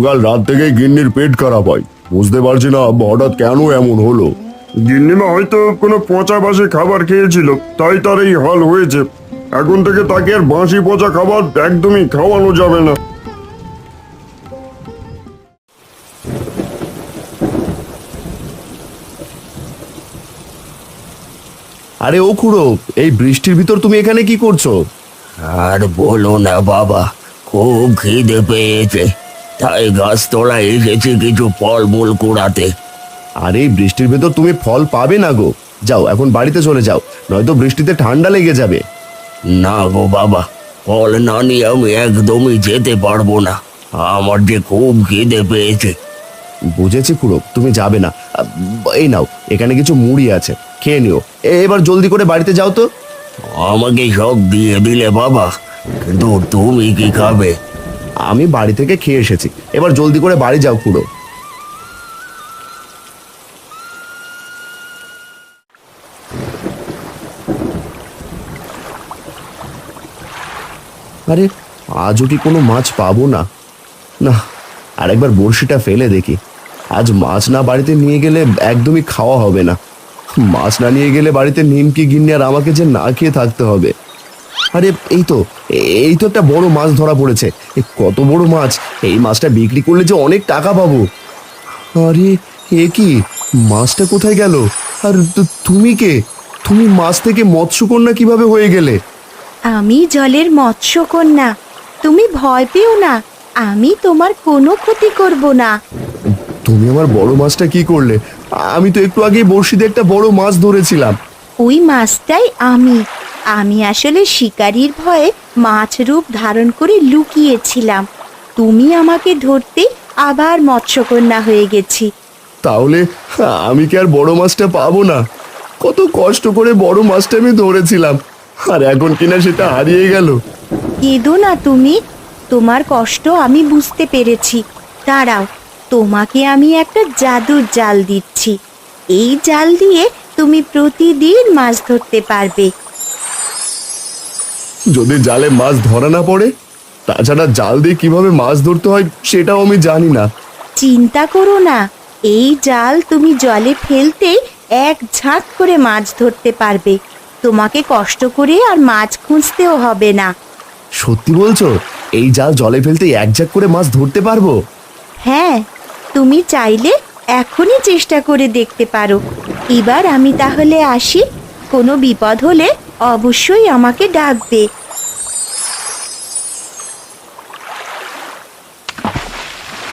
কাল রাত থেকেই গিন্নির পেট খারাপ হয়, বুঝতে পারছি না হঠাৎ কেন এমন হলো। গিন্নিমা হয়তো কোনো পচা বাসি খাবার খেয়েছিল, তাই তার এই হাল হয়েছে। এখন থেকে তাকে আর বাসি পচা খাবার একদমই খাওয়ানো যাবে না। আরে ও খুড়ো, এই বৃষ্টির ভিতর তুমি এখানে কি করছো? আর বলো না বাবা, খুব খিদে পেয়েছে, তাই গাছতলায় এসেছি কিছু ফলমূল কুড়াতে। আর এই বৃষ্টির ভেতর তুমি ফল পাবে না গো। যাও এখন বাড়িতে চলে যাও, নয়তো বৃষ্টিতে ঠান্ডা লেগে যাবে। না গো বাবা, ফল না নিয়ে আমি একদমই যেতে পারবো না, আমার যে খুব খিদে পেয়েছে। বুঝেছি খুড়ো, তুমি যাবে না। এই নাও, এখানে কিছু মুড়ি আছে, খেয়ে নিও। এবার জলদি করে বাড়িতে যাও তো। আমাকে সব দিয়ে দিলে বাবা, কিন্তু তুমি কি খাবে? আমি বাড়ি থেকে খেয়ে এসেছি, এবার জলদি করে বাড়ি যাও খুড়ো। আরে আজও কি কোনো মাছ পাবো না? না, আরেকবার বড়শিটা ফেলে দেখি। আজ মাছ না বাড়িতে নিয়ে গেলে একদমই খাওয়া হবে না। মাছ না নিয়ে গেলে বাড়িতে নিমকি গিন্নি আর আমাকে যে না খেয়ে থাকতে হবে। আরে এই তো একটা বড় মাছ ধরা পড়েছে। কত বড় মাছ! এই মাছটা বিক্রি করলে যে অনেক টাকা পাবো। আরে এ কি, মাছটা কোথায় গেল? আর তুমি কে? তুমি মাছ থেকে মৎস্যকন্যা কিভাবে হয়ে গেলে? আমি জলের মৎস্যকন্যা, তুমি ভয় পেও না, আমি তোমার কোনো ক্ষতি করব না। তুমি আমার বড় মাছটা কি করলে? আমি তো একটু আগেই বড়শিতে একটা বড় মাছ ধরেছিলাম। ওই মাছটাই আমি। আমি আসলে শিকারীর ভয়ে মাছ রূপ ধারণ করে লুকিয়েছিলাম। তুমি আমাকে ধরতে আবার মৎস্যকন্যা হয়ে গেছি। তাহলে আমি কি আর বড় মাছটা পাবো না? কত কষ্ট করে বড় মাছটা আমি ধরেছিলাম, আর এখন কিনা সেটা হারিয়ে গেল। কেঁদো না তুমি, তোমার কষ্ট আমি বুঝতে পেরেছি। দাঁড়াও, তোমাকে আমি একটা জাদুর জাল দিচ্ছি। এই জাল দিয়ে তুমি প্রতিদিন মাছ ধরতে পারবে। যদি জালে মাছ ধরা না পড়ে? তাছাড়া জাল দিয়ে কিভাবে মাছ ধরতে হয় সেটাও আমি জানি না। চিন্তা করো না, এই জাল তুমি জলে ফেলতেই এক ঝাঁক করে মাছ ধরতে পারবে। তোমাকে কষ্ট করে আর মাছ খুঁজতেও হবে না। সত্যি বলছো? এই জাল জলে ফেলতে এক ঝাঁক করে মাছ ধরতে পারবো? হ্যাঁ, তুমি চাইলে এখনই চেষ্টা করে দেখতে পারো। এবার আমি তাহলে আসি, কোনো বিপদ হলে অবশ্যই আমাকে ডাকবে।